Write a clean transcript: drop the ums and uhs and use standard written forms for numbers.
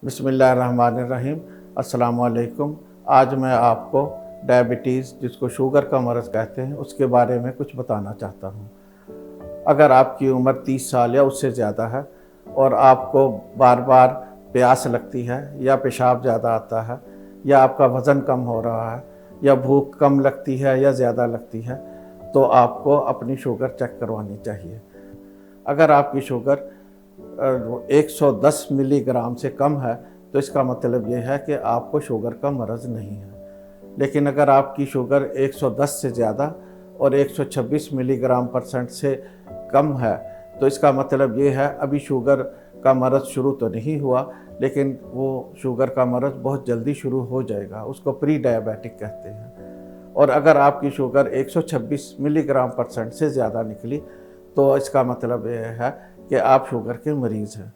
बिस्मिल्लाहिर्रहमानिर्रहीम। अस्सलाम वालेकुम। आज मैं आपको डायबिटीज़, जिसको शुगर का मरज़ कहते हैं, उसके बारे में कुछ बताना चाहता हूँ। अगर आपकी उम्र 30 साल या उससे ज़्यादा है और आपको बार बार प्यास लगती है या पेशाब ज़्यादा आता है या आपका वज़न कम हो रहा है या भूख कम लगती है या ज़्यादा लगती है, तो आपको अपनी शुगर चेक करवानी चाहिए। अगर आपकी शुगर 110 मिलीग्राम से कम है, तो इसका मतलब ये है कि आपको शुगर का मरज़ नहीं है। लेकिन अगर आपकी शुगर 110 से ज़्यादा और 126 मिलीग्राम परसेंट से कम है, तो इसका मतलब ये है अभी शुगर का मरज़ शुरू तो नहीं हुआ, लेकिन वो शुगर का मरज़ बहुत जल्दी शुरू हो जाएगा। उसको प्री डायबिटिक कहते हैं। और अगर आपकी शुगर 126 मिलीग्राम परसेंट से ज़्यादा निकली, तो इसका मतलब ये है कि आप शुगर के मरीज़ हैं।